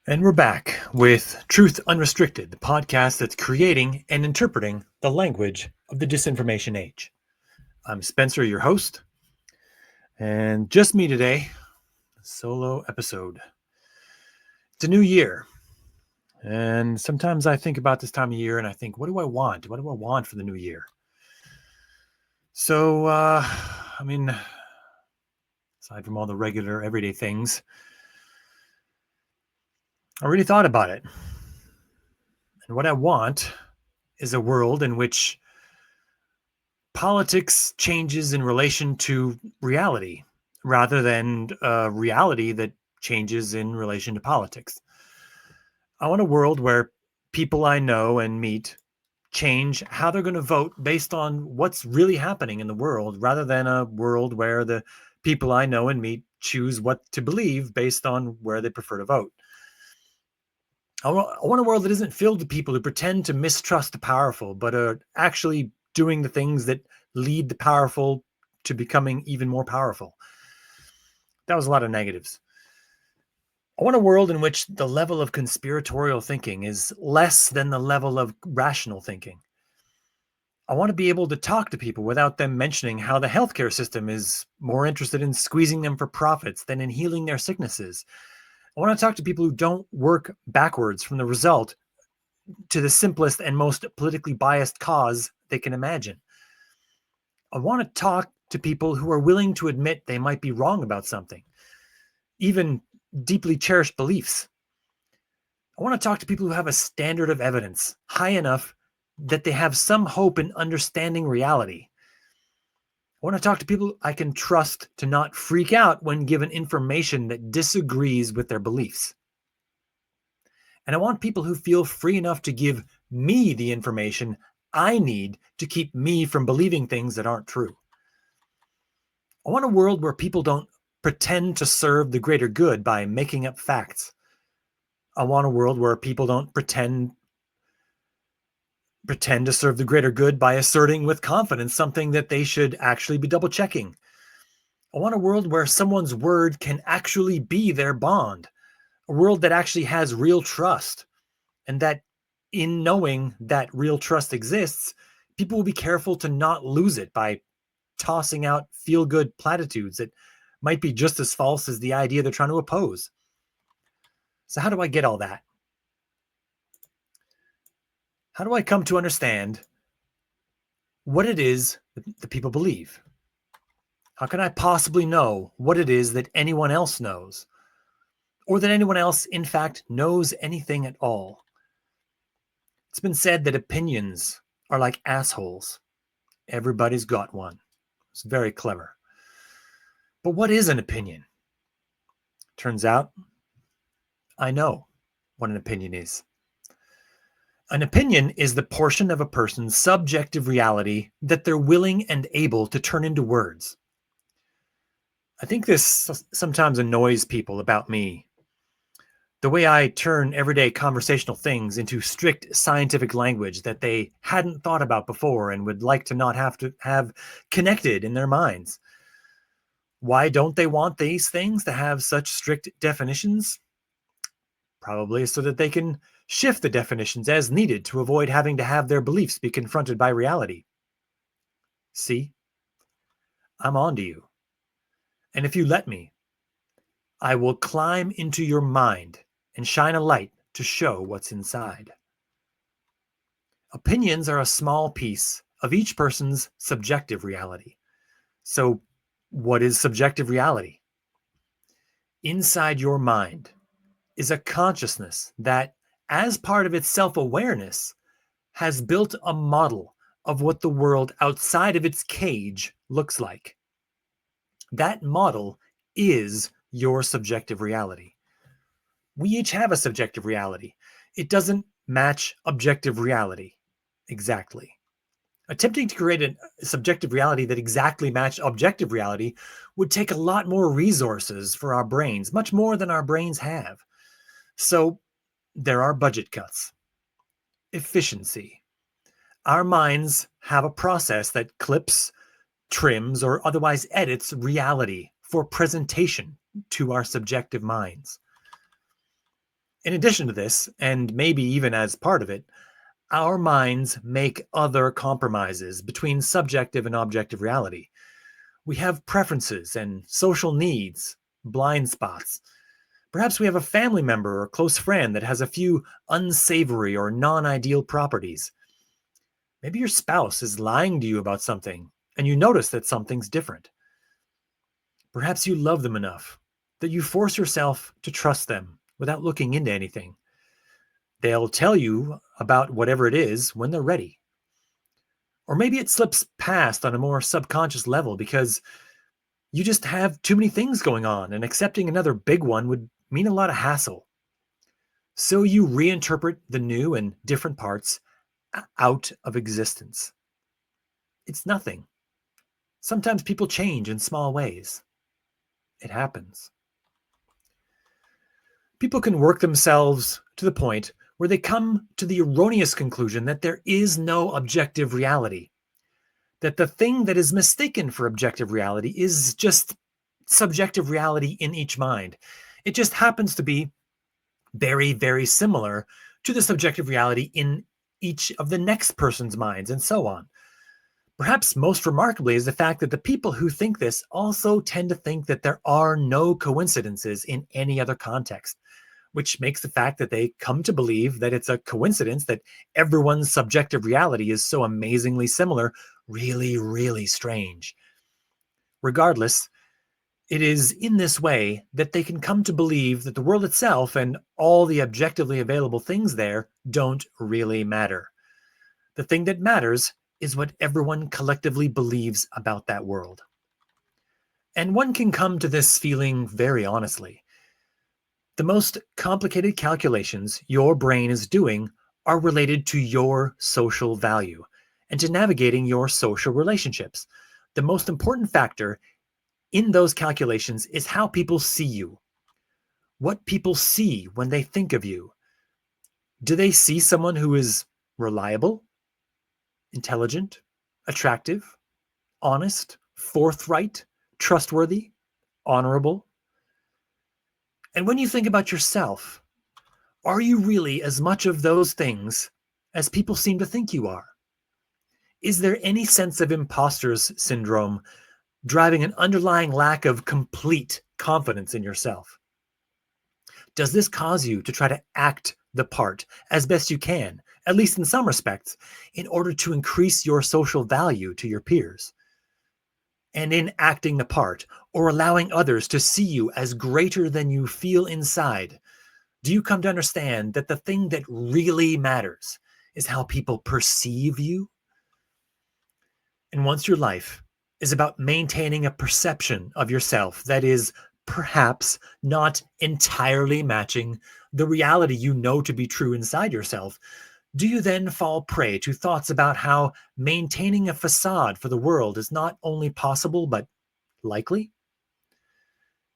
And we're back with Truth Unrestricted, the podcast that's creating and interpreting the language of the disinformation age. I'm Spencer, your host, and just me today, solo episode. It's a new year, and sometimes I think about this time of year and I think, what do I want? What do I want for the new year? So, aside from all the regular everyday things, I really thought about it. And what I want is a world in which politics changes in relation to reality rather than reality that changes in relation to politics. I want a world where people I know and meet change how they're going to vote based on what's really happening in the world rather than a world where the people I know and meet choose what to believe based on where they prefer to vote. I want a world that isn't filled with people who pretend to mistrust the powerful, but are actually doing the things that lead the powerful to becoming even more powerful. That was a lot of negatives. I want a world in which the level of conspiratorial thinking is less than the level of rational thinking. I want to be able to talk to people without them mentioning how the healthcare system is more interested in squeezing them for profits than in healing their sicknesses. I want to talk to people who don't work backwards from the result to the simplest and most politically biased cause they can imagine. I want to talk to people who are willing to admit they might be wrong about something, even deeply cherished beliefs. I want to talk to people who have a standard of evidence high enough that they have some hope in understanding reality. I want to talk to people I can trust to not freak out when given information that disagrees with their beliefs. And I want people who feel free enough to give me the information I need to keep me from believing things that aren't true. I want a world where people don't pretend to serve the greater good by making up facts. I want a world where people don't pretend to serve the greater good by asserting with confidence something that they should actually be double checking. I want a world where someone's word can actually be their bond, a world that actually has real trust, and that in knowing that real trust exists, people will be careful to not lose it by tossing out feel good platitudes that might be just as false as the idea they're trying to oppose. So, how do I get all that? How do I come to understand what it is that people believe? How can I possibly know what it is that anyone else knows? Or that anyone else, in fact, knows anything at all? It's been said that opinions are like assholes. Everybody's got one. It's very clever. But what is an opinion? Turns out, I know what an opinion is. An opinion is the portion of a person's subjective reality that they're willing and able to turn into words. I think this sometimes annoys people about me. The way I turn everyday conversational things into strict scientific language that they hadn't thought about before and would like to not have to have connected in their minds. Why don't they want these things to have such strict definitions? Probably so that they can shift the definitions as needed to avoid having to have their beliefs be confronted by reality. See, I'm on to you. And if you let me, I will climb into your mind and shine a light to show what's inside. Opinions are a small piece of each person's subjective reality. So, what is subjective reality? Inside your mind is a consciousness that, as part of its self awareness, has built a model of what the world outside of its cage looks like. That model is your subjective reality. We each have a subjective reality. It doesn't match objective reality exactly. Attempting to create a subjective reality that exactly matched objective reality would take a lot more resources for our brains, much more than our brains have. So there are budget cuts, efficiency. Our minds have a process that clips, trims, or otherwise edits reality for presentation to our subjective minds. In addition to this, and maybe even as part of it, our minds make other compromises between subjective and objective reality. We have preferences and social needs, blind spots. Perhaps we have a family member or close friend that has a few unsavory or non ideal properties. Maybe your spouse is lying to you about something and you notice that something's different. Perhaps you love them enough that you force yourself to trust them without looking into anything. They'll tell you about whatever it is when they're ready. Or maybe it slips past on a more subconscious level because you just have too many things going on, and accepting another big one would mean a lot of hassle. So you reinterpret the new and different parts out of existence. It's nothing. Sometimes people change in small ways. It happens. People can work themselves to the point where they come to the erroneous conclusion that there is no objective reality, that the thing that is mistaken for objective reality is just subjective reality in each mind. It just happens to be very, very similar to the subjective reality in each of the next person's minds, and so on. Perhaps most remarkably is the fact that the people who think this also tend to think that there are no coincidences in any other context, which makes the fact that they come to believe that it's a coincidence that everyone's subjective reality is so amazingly similar really, really strange. Regardless, it is in this way that they can come to believe that the world itself and all the objectively available things there don't really matter. The thing that matters is what everyone collectively believes about that world. And one can come to this feeling very honestly. The most complicated calculations your brain is doing are related to your social value and to navigating your social relationships. The most important factor in those calculations is how people see you, what people see when they think of you. Do they see someone who is reliable, intelligent, attractive, honest, forthright, trustworthy, honorable? And when you think about yourself, are you really as much of those things as people seem to think you are? Is there any sense of imposter's syndrome driving an underlying lack of complete confidence in yourself? Does this cause you to try to act the part as best you can, at least in some respects, in order to increase your social value to your peers? And in acting the part, or allowing others to see you as greater than you feel inside, do you come to understand that the thing that really matters is how people perceive you? And once your life is about maintaining a perception of yourself that is perhaps not entirely matching the reality you know to be true inside yourself, do you then fall prey to thoughts about how maintaining a facade for the world is not only possible but likely?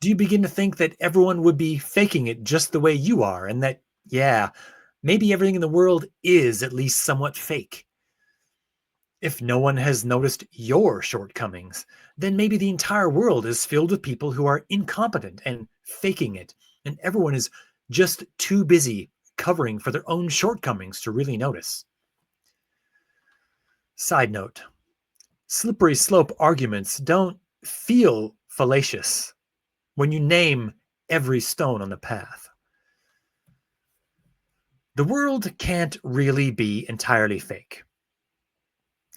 Do you begin to think that everyone would be faking it just the way you are, and that, yeah, maybe everything in the world is at least somewhat fake? If no one has noticed your shortcomings, then maybe the entire world is filled with people who are incompetent and faking it, and everyone is just too busy covering for their own shortcomings to really notice. Side note, slippery slope arguments don't feel fallacious when you name every stone on the path. The world can't really be entirely fake.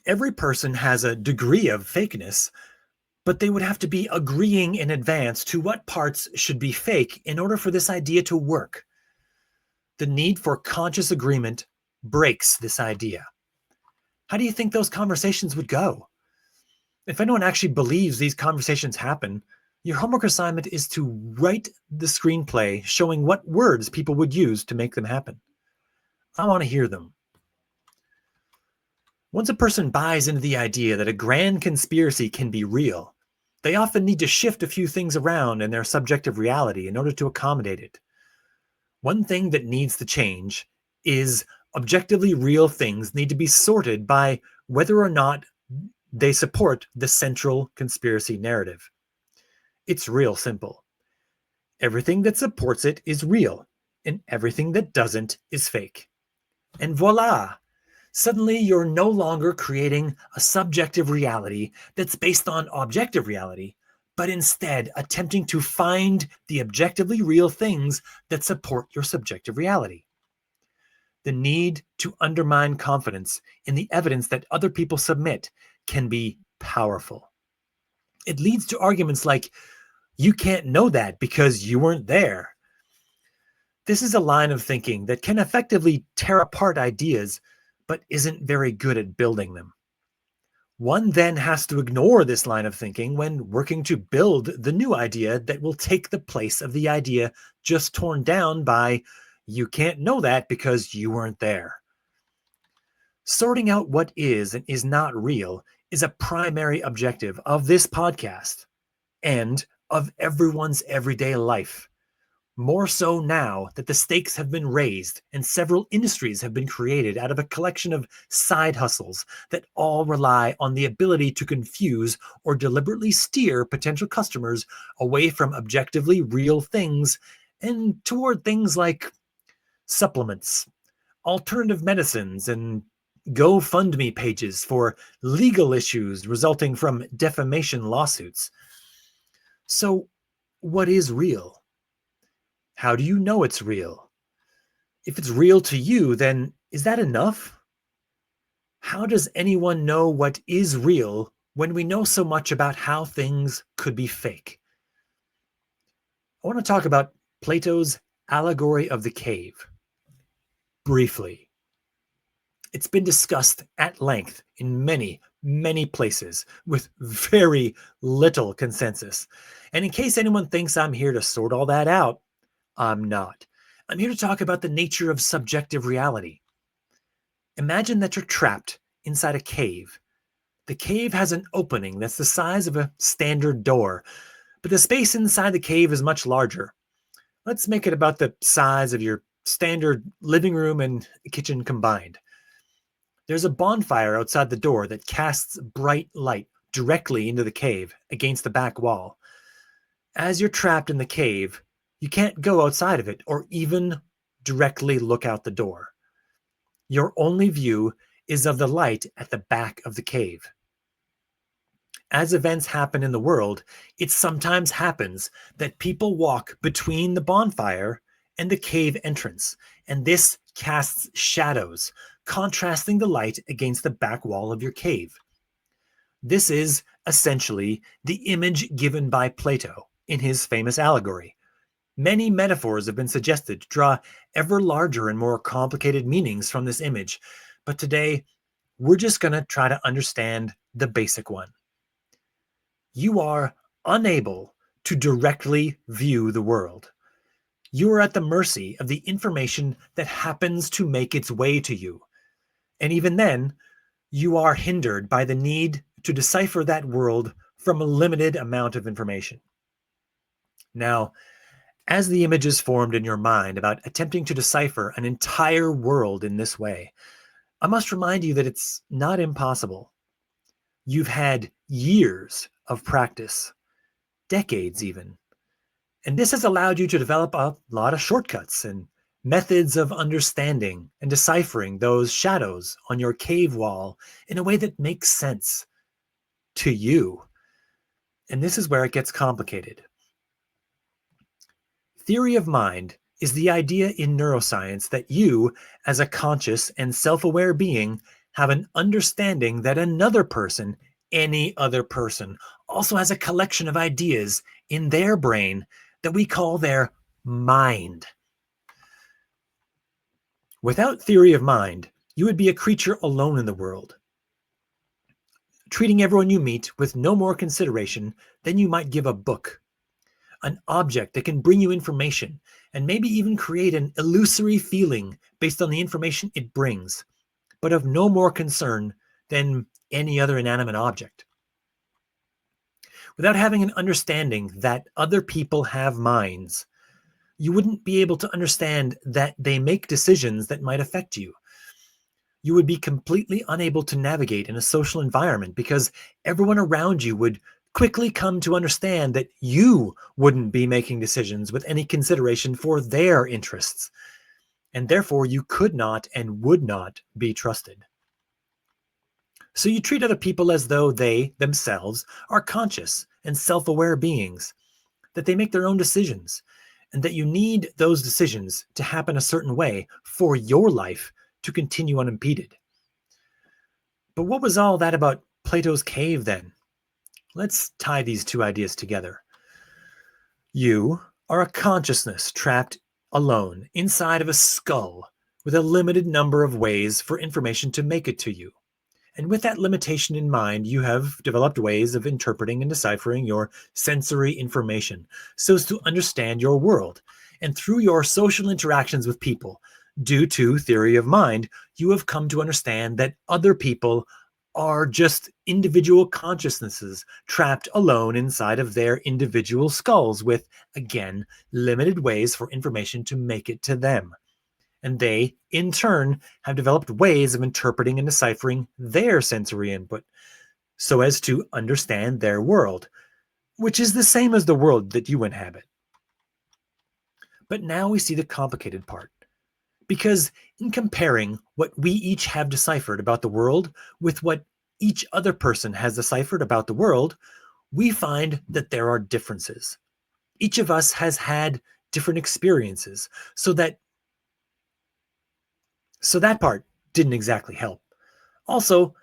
Every person has a degree of fakeness, but they would have to be agreeing in advance to what parts should be fake in order for this idea to work. The need for conscious agreement breaks this idea. How do you think those conversations would go? If anyone actually believes these conversations happen, your homework assignment is to write the screenplay showing what words people would use to make them happen. I want to hear them. Once a person buys into the idea that a grand conspiracy can be real, they often need to shift a few things around in their subjective reality in order to accommodate it. One thing that needs to change is objectively real things need to be sorted by whether or not they support the central conspiracy narrative. It's real simple. Everything that supports it is real, and everything that doesn't is fake. And voila! Suddenly, you're no longer creating a subjective reality that's based on objective reality, but instead attempting to find the objectively real things that support your subjective reality. The need to undermine confidence in the evidence that other people submit can be powerful. It leads to arguments like, you can't know that because you weren't there. This is a line of thinking that can effectively tear apart ideas, but isn't very good at building them. One then has to ignore this line of thinking when working to build the new idea that will take the place of the idea just torn down by, you can't know that because you weren't there. Sorting out what is and is not real is a primary objective of this podcast and of everyone's everyday life. More so now that the stakes have been raised and several industries have been created out of a collection of side hustles that all rely on the ability to confuse or deliberately steer potential customers away from objectively real things and toward things like supplements, alternative medicines, and GoFundMe pages for legal issues resulting from defamation lawsuits. So, what is real? How do you know it's real? If it's real to you, then is that enough? How does anyone know what is real when we know so much about how things could be fake? I want to talk about Plato's allegory of the cave. Briefly. It's been discussed at length in many, many places with very little consensus. And in case anyone thinks I'm here to sort all that out, I'm not. I'm here to talk about the nature of subjective reality. Imagine that you're trapped inside a cave. The cave has an opening that's the size of a standard door, but the space inside the cave is much larger. Let's make it about the size of your standard living room and kitchen combined. There's a bonfire outside the door that casts bright light directly into the cave against the back wall. As you're trapped in the cave, you can't go outside of it or even directly look out the door. Your only view is of the light at the back of the cave. As events happen in the world, it sometimes happens that people walk between the bonfire and the cave entrance, and this casts shadows, contrasting the light against the back wall of your cave. This is essentially the image given by Plato in his famous allegory. Many metaphors have been suggested to draw ever larger and more complicated meanings from this image, but today we're just going to try to understand the basic one. You are unable to directly view the world. You are at the mercy of the information that happens to make its way to you. And even then, you are hindered by the need to decipher that world from a limited amount of information. Now, as the image is formed in your mind about attempting to decipher an entire world in this way, I must remind you that it's not impossible. You've had years of practice, decades even, and this has allowed you to develop a lot of shortcuts and methods of understanding and deciphering those shadows on your cave wall in a way that makes sense to you. And this is where it gets complicated. Theory of mind is the idea in neuroscience that you, as a conscious and self-aware being, have an understanding that another person, any other person, also has a collection of ideas in their brain that we call their mind. Without theory of mind, you would be a creature alone in the world, treating everyone you meet with no more consideration than you might give a book. An object that can bring you information and maybe even create an illusory feeling based on the information it brings, but of no more concern than any other inanimate object. Without having an understanding that other people have minds, you wouldn't be able to understand that they make decisions that might affect you. You would be completely unable to navigate in a social environment because everyone around you would quickly come to understand that you wouldn't be making decisions with any consideration for their interests, and therefore you could not and would not be trusted. So you treat other people as though they themselves are conscious and self aware beings, that they make their own decisions, and that you need those decisions to happen a certain way for your life to continue unimpeded. But what was all that about Plato's cave then? Let's tie these two ideas together. You are a consciousness trapped alone inside of a skull with a limited number of ways for information to make it to you. And with that limitation in mind, you have developed ways of interpreting and deciphering your sensory information so as to understand your world. And through your social interactions with people, due to theory of mind, you have come to understand that other people are just individual consciousnesses trapped alone inside of their individual skulls with, again, limited ways for information to make it to them. And they, in turn, have developed ways of interpreting and deciphering their sensory input so as to understand their world, which is the same as the world that you inhabit. But now we see the complicated part. Because in comparing what we each have deciphered about the world with what each other person has deciphered about the world, we find that there are differences. Each of us has had different experiences, so that part didn't exactly help. Also,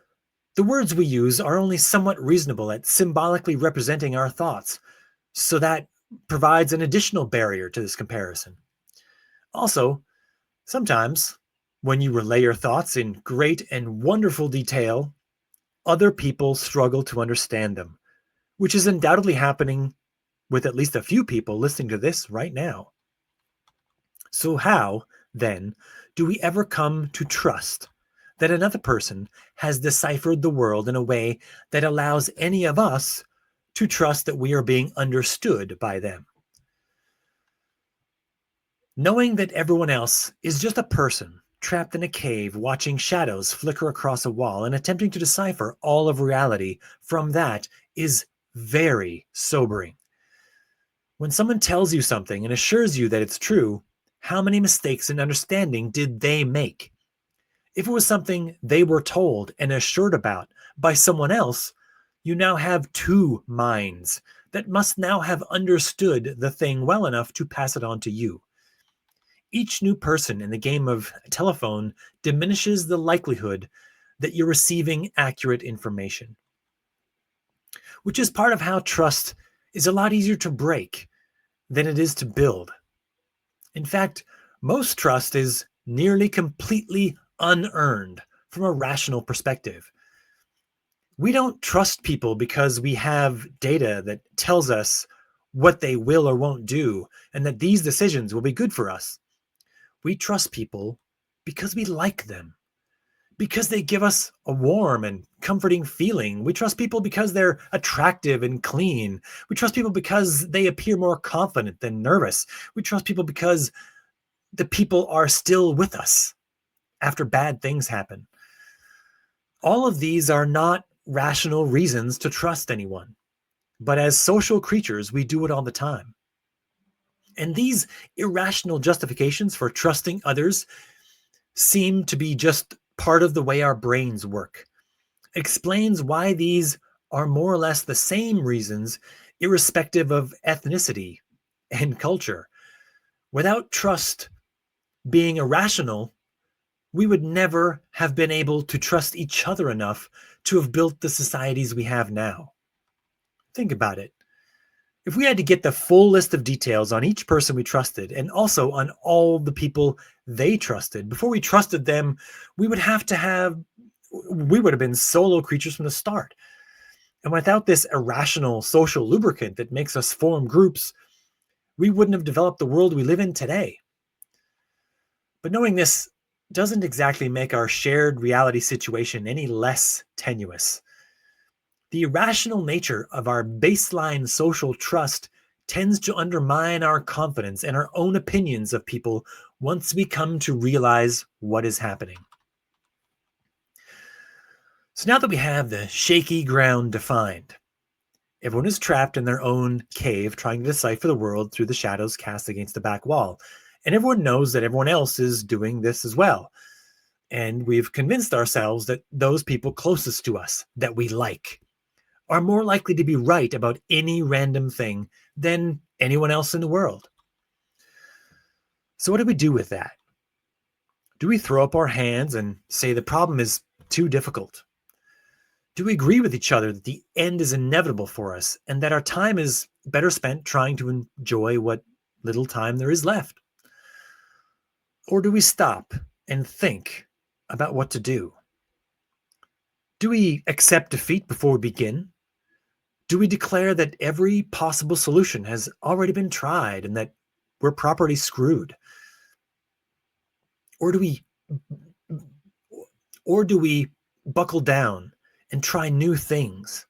the words we use are only somewhat reasonable at symbolically representing our thoughts, so that provides an additional barrier to this comparison. Also, sometimes, when you relay your thoughts in great and wonderful detail, other people struggle to understand them, which is undoubtedly happening with at least a few people listening to this right now. So how, then, do we ever come to trust that another person has deciphered the world in a way that allows any of us to trust that we are being understood by them? Knowing that everyone else is just a person trapped in a cave watching shadows flicker across a wall and attempting to decipher all of reality from that is very sobering. When someone tells you something and assures you that it's true, how many mistakes in understanding did they make? If it was something they were told and assured about by someone else, you now have two minds that must now have understood the thing well enough to pass it on to you. Each new person in the game of telephone diminishes the likelihood that you're receiving accurate information, which is part of how trust is a lot easier to break than it is to build. In fact, most trust is nearly completely unearned from a rational perspective. We don't trust people because we have data that tells us what they will or won't do and that these decisions will be good for us. We trust people because we like them, because they give us a warm and comforting feeling. We trust people because they're attractive and clean. We trust people because they appear more confident than nervous. We trust people because the people are still with us after bad things happen. All of these are not rational reasons to trust anyone, but as social creatures, we do it all the time. And these irrational justifications for trusting others seem to be just part of the way our brains work. It explains why these are more or less the same reasons, irrespective of ethnicity and culture. Without trust being irrational, we would never have been able to trust each other enough to have built the societies we have now. Think about it. If we had to get the full list of details on each person we trusted and also on all the people they trusted, before we trusted them, we would have been solo creatures from the start. And without this irrational social lubricant that makes us form groups, we wouldn't have developed the world we live in today. But knowing this doesn't exactly make our shared reality situation any less tenuous. The irrational nature of our baseline social trust tends to undermine our confidence and our own opinions of people once we come to realize what is happening. So now that we have the shaky ground defined, Everyone is trapped in their own cave trying to decipher the world through the shadows cast against the back wall. And everyone knows that everyone else is doing this as well. And we've convinced ourselves that those people closest to us that we like are more likely to be right about any random thing than anyone else in the world. So, what do we do with that? Do we throw up our hands and say the problem is too difficult? Do we agree with each other that the end is inevitable for us and that our time is better spent trying to enjoy what little time there is left? Or do we stop and think about what to do? Do we accept defeat before we begin? Do we declare that every possible solution has already been tried and that we're properly screwed? Or do we buckle down and try new things?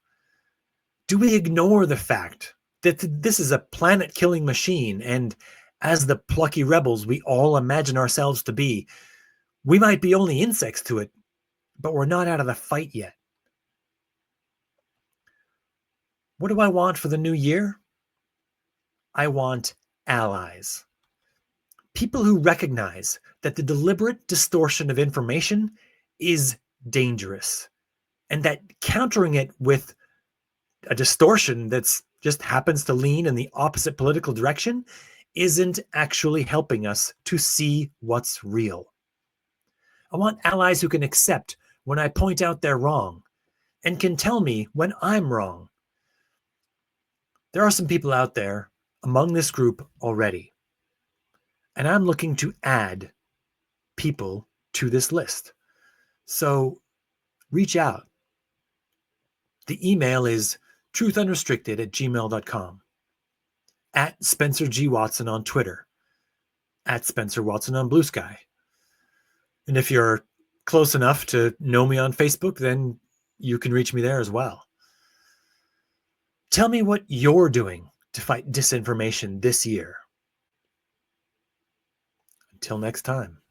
Do we ignore the fact that this is a planet-killing machine and as the plucky rebels we all imagine ourselves to be, we might be only insects to it, but we're not out of the fight yet? What do I want for the new year? I want allies. People who recognize that the deliberate distortion of information is dangerous and that countering it with a distortion that's just happens to lean in the opposite political direction isn't actually helping us to see what's real. I want allies who can accept when I point out they're wrong and can tell me when I'm wrong. There are some people out there among this group already, and I'm looking to add people to this list. So reach out. The email is truthunrestricted@gmail.com, at Spencer G. Watson on Twitter, at Spencer Watson on Blue Sky. And if you're close enough to know me on Facebook, then you can reach me there as well. Tell me what you're doing to fight disinformation this year. Until next time.